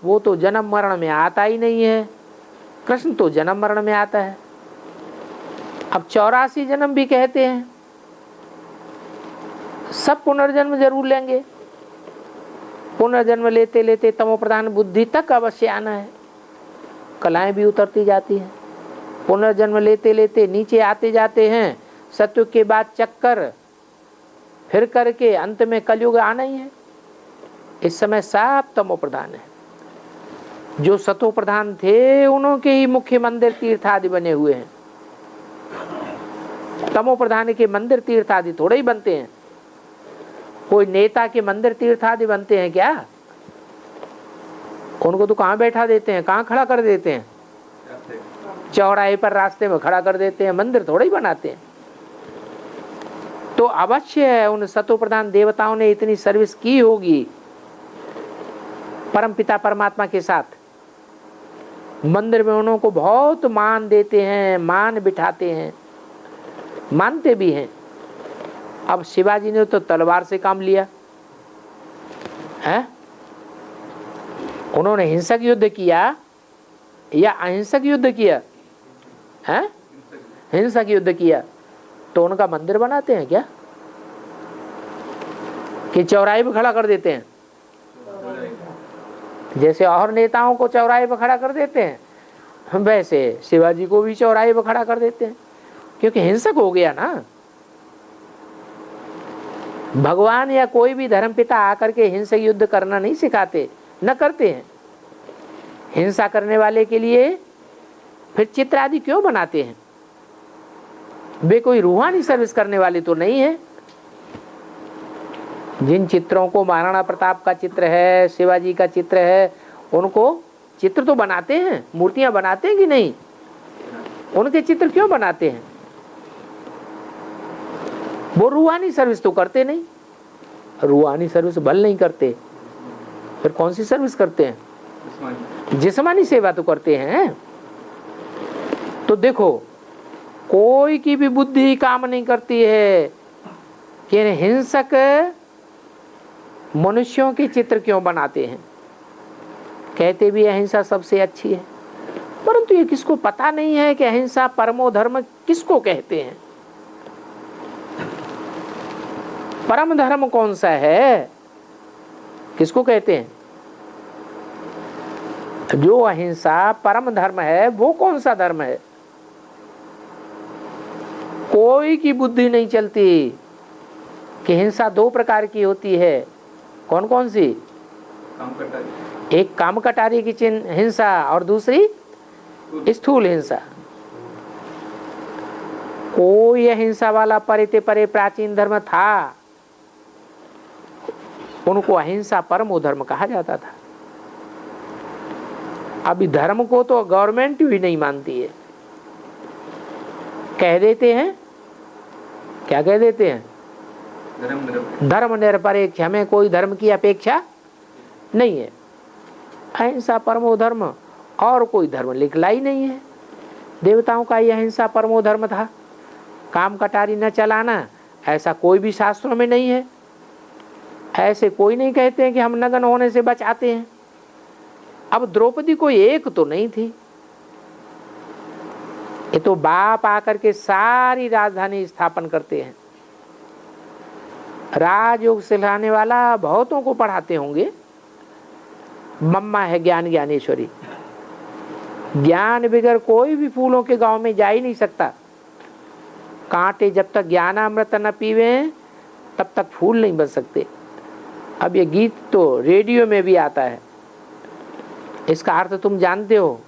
वो तो जन्म मरण में आता ही नहीं है। कृष्ण तो जन्म मरण में आता है। अब 84 जन्म भी कहते हैं, सब पुनर्जन्म जरूर लेंगे। पुनर्जन्म लेते लेते तमो प्रधान बुद्धि तक अवश्य आना है। कलाएं भी उतरती जाती हैं। पुनर्जन्म लेते लेते नीचे आते जाते हैं। सत्य के बाद चक्कर फिर करके अंत में कलयुग आना ही है। इस समय सब तमो प्रधान है। जो सतो प्रधान थे उन्हों के ही मुख्य मंदिर तीर्थ आदि बने हुए हैं। तमो प्रधान के मंदिर तीर्थ आदि थोड़े ही बनते हैं। कोई नेता के मंदिर तीर्थ आदि बनते हैं क्या? उनको तो कहाँ बैठा देते हैं, कहाँ खड़ा कर देते हैं? चौराहे पर रास्ते में खड़ा कर देते हैं। मंदिर थोड़े ही बनाते हैं। तो अवश्य है उन सतो प्रधान देवताओं ने इतनी सर्विस की होगी परम पिता परमात्मा के साथ। मंदिर में उनको बहुत मान देते हैं, मान बिठाते हैं, मानते भी हैं। अब शिवाजी ने तो तलवार से काम लिया है। उन्होंने हिंसक युद्ध किया या अहिंसक युद्ध किया है? हिंसक युद्ध किया। तो उनका मंदिर बनाते हैं क्या कि चौराहे पे खड़ा कर देते हैं? जैसे और नेताओं को चौराहे पे खड़ा कर देते हैं वैसे शिवाजी को भी चौराहे पे खड़ा कर देते हैं, क्योंकि हिंसक हो गया ना। भगवान या कोई भी धर्मपिता आकर के हिंसक युद्ध करना नहीं सिखाते, न करते हैं। हिंसा करने वाले के लिए फिर चित्र आदि क्यों बनाते हैं? वे कोई रूहानी सर्विस करने वाले तो नहीं है। जिन चित्रों को महाराणा प्रताप का चित्र है, शिवाजी का चित्र है, उनको चित्र तो बनाते हैं, मूर्तियां बनाते हैं कि नहीं? उनके चित्र क्यों बनाते हैं? वो रूहानी सर्विस तो करते नहीं। रूहानी सर्विस भल नहीं करते, फिर कौन सी सर्विस करते हैं? जिस्मानी सेवा तो करते हैं। तो देखो, कोई की भी बुद्धि काम नहीं करती है कि हिंसक मनुष्यों के चित्र क्यों बनाते हैं। कहते भी अहिंसा सबसे अच्छी है, परंतु ये किसको पता नहीं है कि अहिंसा परमो धर्म किसको कहते हैं। परम धर्म कौन सा है, किसको कहते हैं? जो अहिंसा परम धर्म है वो कौन सा धर्म है? कोई की बुद्धि नहीं चलती कि हिंसा दो प्रकार की होती है। कौन कौन सी? एक काम कटारी की हिंसा और दूसरी स्थूल हिंसा। कोई अहिंसा वाला परिते परे प्राचीन धर्म था, उनको अहिंसा परमो धर्म कहा जाता था। अभी धर्म को तो गवर्नमेंट भी नहीं मानती है। कह देते हैं, क्या कह देते हैं? धर्म निरपेक्ष, हमें कोई धर्म की अपेक्षा नहीं है। अहिंसा परमो धर्म, और कोई धर्म लिखला ही नहीं है। देवताओं का यह अहिंसा परमो धर्म था। काम कटारी न चलाना, ऐसा कोई भी शास्त्रों में नहीं है। ऐसे कोई नहीं कहते हैं कि हम नग्न होने से बचाते हैं। अब द्रौपदी कोई एक तो नहीं थी, ये तो बाप आकर के सारी राजधानी स्थापन करते हैं। राजयोग सिखाने वाला बहुतों को पढ़ाते होंगे। मम्मा है ज्ञान ज्ञानेश्वरी। ज्ञान बगैर कोई भी फूलों के गांव में जा ही नहीं सकता। कांटे जब तक ज्ञानामृत न पीवे तब तक फूल नहीं बन सकते। अब ये गीत तो रेडियो में भी आता है, इसका अर्थ तुम जानते हो।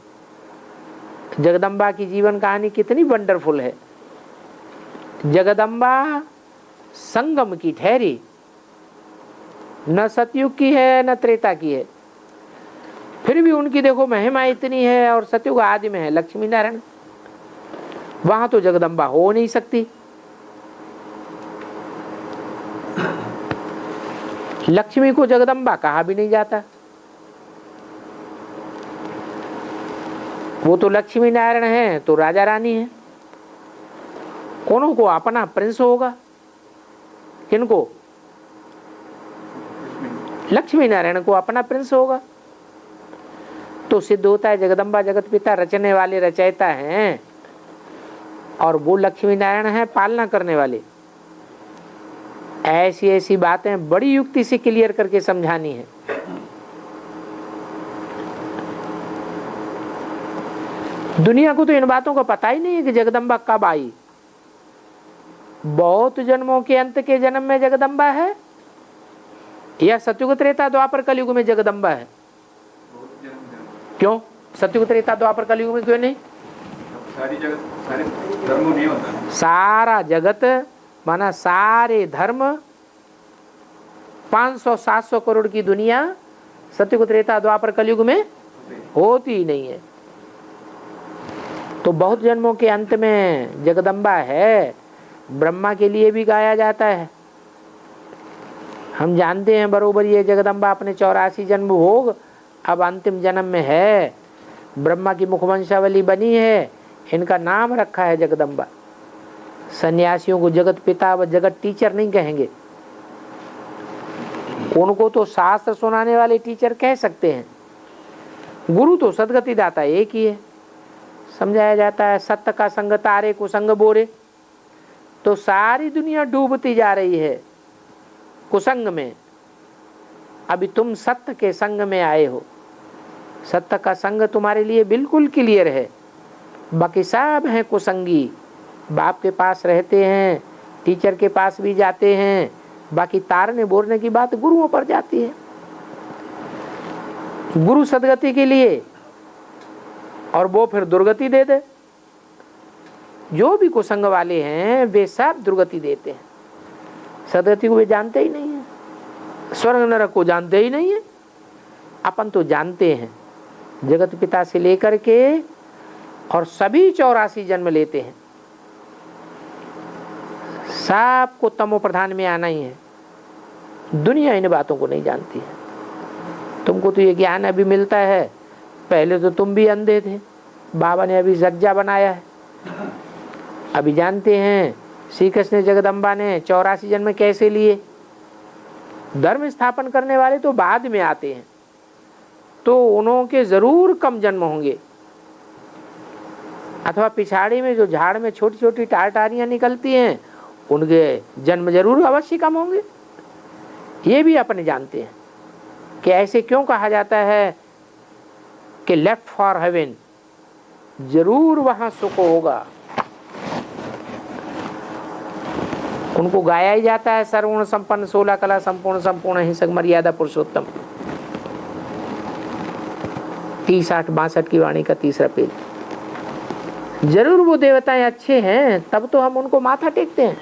जगदम्बा की जीवन कहानी कितनी वंडरफुल है। जगदम्बा संगम की ठहरी, न सतयुग की है न त्रेता की है, फिर भी उनकी देखो महिमा इतनी है। और सतयुग आदि में है लक्ष्मी नारायण, वहां तो जगदम्बा हो नहीं सकती। लक्ष्मी को जगदम्बा कहा भी नहीं जाता, वो तो लक्ष्मी नारायण है तो राजा रानी है। उनको अपना प्रिंस होगा, किनको? लक्ष्मी नारायण को अपना प्रिंस होगा। तो सिद्ध होता है जगदम्बा जगत पिता रचने वाले रचयिता हैं और वो लक्ष्मी नारायण है पालना करने वाले। ऐसी ऐसी बातें बड़ी युक्ति से क्लियर करके समझानी है। दुनिया को तो इन बातों का पता ही नहीं है कि जगदम्बा कब आई। बहुत जन्मों के अंत के जन्म में जगदम्बा है या सतयुग त्रेता द्वापर कलयुग में जगदम्बा है? क्यों सतयुग त्रेता द्वापर कलयुग में क्यों नहीं? सारे धर्मों नहीं होता। सारा जगत माना सारे धर्म 500-700 करोड़ की दुनिया सतयुग त्रेता द्वापर कलयुग में होती ही नहीं है। तो बहुत जन्मों के अंत में जगदम्बा है। ब्रह्मा के लिए भी गाया जाता है। हम जानते हैं बरोबर ये जगदम्बा अपने 84 जन्म भोग अब अंतिम जन्म में है। ब्रह्मा की मुखवंशावली बनी है, इनका नाम रखा है जगदम्बा। सन्यासियों को जगत पिता व जगत टीचर नहीं कहेंगे, उनको तो शास्त्र सुनाने वाले टीचर कह सकते हैं। गुरु तो सदगति दाता एक ही है। समझाया जाता है सत्य का संग तारे कुसंग बोरे। तो सारी दुनिया डूबती जा रही है कुसंग में, अभी तुम सत्य के संग में आए हो। सत्य का संग तुम्हारे लिए बिल्कुल क्लियर है। बाकी सब हैं कुसंगी, बाप के पास रहते हैं, टीचर के पास भी जाते हैं, बाकी तारने बोलने की बात गुरुओं पर जाती है। गुरु सदगति के लिए और वो फिर दुर्गति दे दे। जो भी कुसंग वाले हैं वे सब दुर्गति देते हैं। सदगति को वे जानते ही नहीं है, स्वर्ग नरक को जानते ही नहीं है। अपन तो जानते हैं, जगत पिता से लेकर के और सभी 84 जन्म लेते हैं। सबको तमो प्रधान में आना ही है। दुनिया इन बातों को नहीं जानती है। तुमको तो ये ज्ञान अभी मिलता है, पहले तो तुम भी अंधे थे। बाबा ने अभी सज्जा बनाया है। अभी जानते हैं श्री कृष्ण जगदम्बा ने 84 जन्म कैसे लिए। धर्म स्थापन करने वाले तो बाद में आते हैं, तो उनके जरूर कम जन्म होंगे, अथवा पिछाड़ी में जो झाड़ में छोटी छोटी टारटारियां निकलती हैं उनके जन्म जरूर अवश्य कम होंगे। ये भी अपने जानते हैं कि ऐसे क्यों कहा जाता है कि लेफ्ट फॉर हेवन, जरूर वहां सुख होगा। उनको गाया ही जाता है सर्वगुण संपन्न 16 कला संपूर्ण संपूर्ण हिंसक मर्यादा पुरुषोत्तम। 30, 8, 62 की वाणी का तीसरा पेज। जरूर वो देवताएं अच्छे हैं, तब तो हम उनको माथा टेकते हैं।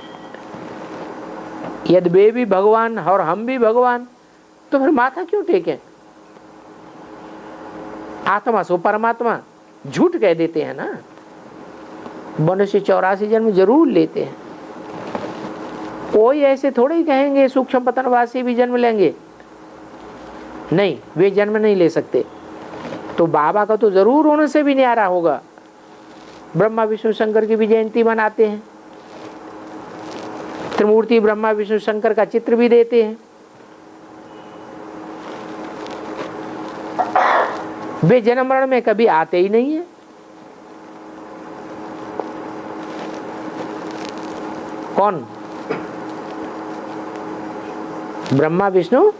यदि वे भी भगवान और हम भी भगवान, तो फिर माथा क्यों टेकें? आत्मा सो परमात्मा झूठ कह देते हैं ना। मनुष्य 84 जन्म जरूर लेते हैं। कोई ऐसे थोड़े ही कहेंगे सूक्ष्म पतनवासी भी जन्म लेंगे, नहीं, वे जन्म नहीं ले सकते। तो बाबा का तो जरूर उनसे भी न्यारा होगा। ब्रह्मा विष्णु शंकर की भी जयंती मनाते हैं, त्रिमूर्ति ब्रह्मा विष्णु शंकर का चित्र भी देते हैं। वे जन्म मरण में कभी आते ही नहीं है। कौन? ब्रह्मा विष्णु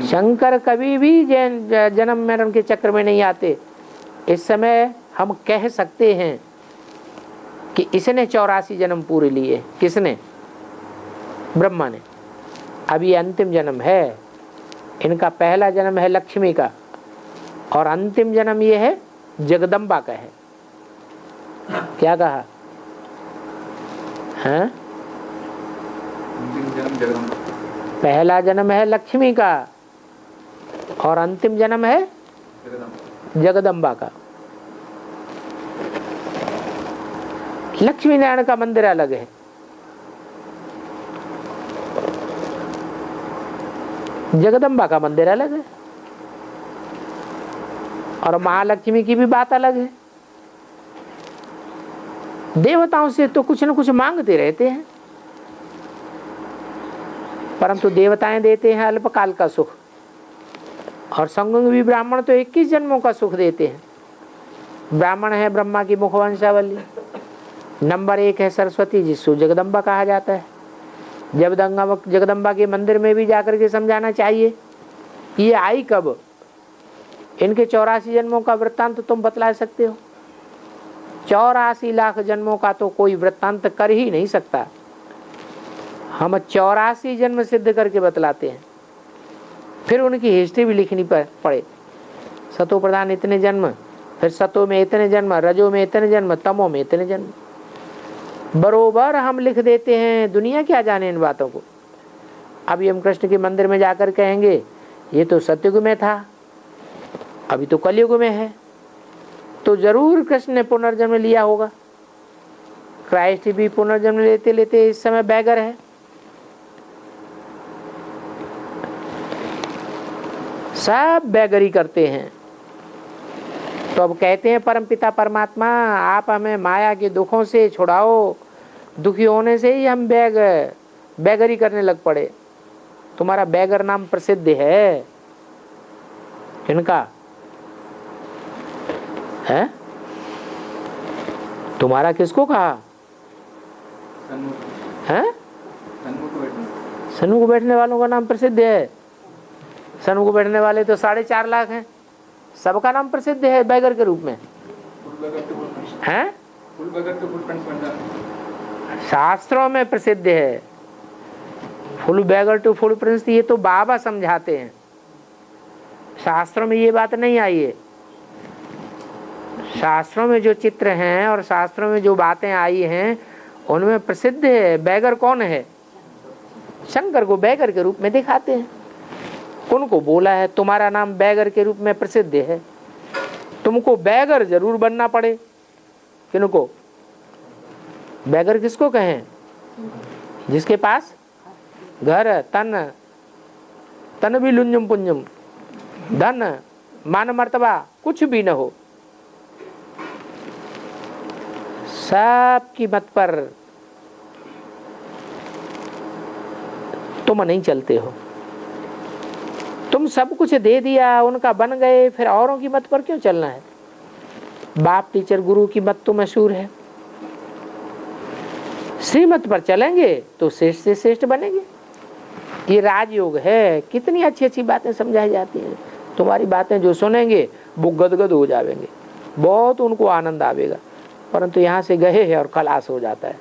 शंकर कभी भी जन्म मरण के चक्र में नहीं आते। इस समय हम कह सकते हैं कि इसने 84 जन्म पूरे लिए। किसने? ब्रह्मा ने। अब ये अंतिम जन्म है। इनका पहला जन्म है लक्ष्मी का और अंतिम जन्म ये है जगदम्बा का है। क्या कहा? हैं? अंतिम जन्म जगदम्बा। पहला जन्म है लक्ष्मी का और अंतिम जन्म है जगदम्बा का। लक्ष्मी नारायण का मंदिर अलग है, जगदम्बा का मंदिर अलग है, और महालक्ष्मी की भी बात अलग है। देवताओं से तो कुछ न कुछ मांगते रहते हैं, परंतु देवताएं देते हैं अल्पकाल का सुख, और संगमी ब्राह्मण तो 21 जन्मों का सुख देते हैं। ब्राह्मण है ब्रह्मा की मुखवंशावली। नंबर 1 है सरस्वती, जिसको जगदम्बा कहा जाता है। जगदम्बा के मंदिर में भी जाकर के समझाना चाहिए ये आई कब। इनके 84 जन्मों का वृत्तांत तुम बतला सकते हो? 84 लाख जन्मों का तो कोई वृत्तांत कर ही नहीं सकता। हम 84 जन्म सिद्ध करके बतलाते हैं, फिर उनकी हिस्ट्री भी लिखनी पड़े। सतो प्रधान इतने जन्म, फिर सतो में इतने जन्म, रजो में इतने जन्म, तमो में इतने जन्म, बरोबर हम लिख देते हैं। दुनिया क्या जाने इन बातों को। अभी हम कृष्ण के मंदिर में जाकर कहेंगे ये तो सतयुग में था, अभी तो कलयुग में है, तो जरूर कृष्ण ने पुनर्जन्म लिया होगा। क्राइस्ट भी पुनर्जन्म लेते लेते इस समय बैगर है। सब बैगरी करते हैं। तो अब कहते हैं परमपिता परमात्मा आप हमें माया के दुखों से छुड़ाओ, दुखी होने से ही हम बैगरी करने लग पड़े। तुम्हारा बैगर नाम प्रसिद्ध है। किनका है? तुम्हारा किसको कहा है? सन्मुख बैठने वालों का नाम प्रसिद्ध है। सन्मुख बैठने वाले तो 4.5 लाख हैं, सबका नाम प्रसिद्ध है बैगर के रूप में हैं। शास्त्रों में प्रसिद्ध है full beggar to full prince. ये तो बाबा समझाते हैं, शास्त्रों में ये बात नहीं आई है। शास्त्रों में जो चित्र हैं और शास्त्रों में जो बातें आई हैं उनमें प्रसिद्ध है। बैगर कौन है? शंकर को बैगर के रूप में दिखाते हैं। उनको बोला है तुम्हारा नाम बैगर के रूप में प्रसिद्ध है, तुमको बैगर जरूर बनना पड़े। किनको? बैगर किसको कहें? जिसके पास घर तन भी लुंजुम पुंजुम, धन मान मर्तबा कुछ भी न हो, सब की मत पर तुम नहीं चलते हो। तुम सब कुछ दे दिया, उनका बन गए, फिर औरों की मत पर क्यों चलना है? बाप टीचर गुरु की मत तो मशहूर है। श्रीमत पर चलेंगे तो श्रेष्ठ से श्रेष्ठ बनेंगे। ये राजयोग है। कितनी अच्छी अच्छी बातें समझाई जाती हैं। तुम्हारी बातें जो सुनेंगे वो गदगद हो जाएंगे, बहुत उनको आनंद आवेगा, परंतु यहाँ से गए हैं और खलास हो जाता है।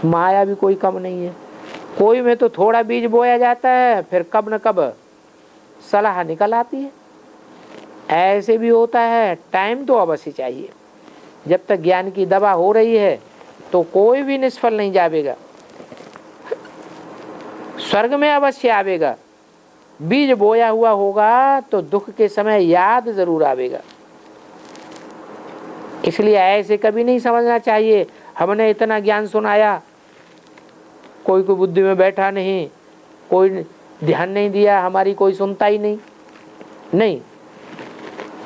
माया भी कोई कम नहीं है। कोई में तो थोड़ा बीज बोया जाता है, फिर कब न कब सलाह निकल आती है। ऐसे भी होता है। टाइम तो अवश्य चाहिए। जब तक ज्ञान की दवा हो रही है तो कोई भी निष्फल नहीं जाएगा, स्वर्ग में अवश्य आवेगा। बीज बोया हुआ होगा तो दुख के समय याद जरूर आवेगा। इसलिए ऐसे कभी नहीं समझना चाहिए हमने इतना ज्ञान सुनाया, कोई बुद्धि में बैठा नहीं, कोई ध्यान नहीं दिया, हमारी कोई सुनता ही नहीं। नहीं,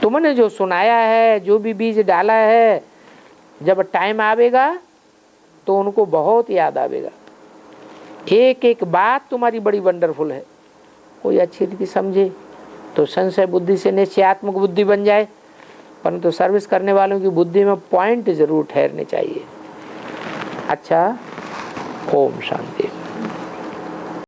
तुमने जो सुनाया है, जो भी बीज डाला है, जब टाइम आवेगा तो उनको बहुत याद आवेगा। एक एक बात तुम्हारी बड़ी वंडरफुल है। कोई अच्छी रीति समझे तो संशय बुद्धि से निश्चयात्मक बुद्धि बन जाए, परंतु सर्विस करने वालों की बुद्धि में पॉइंट जरूर ठहरने चाहिए। अच्छा, ओम शांति।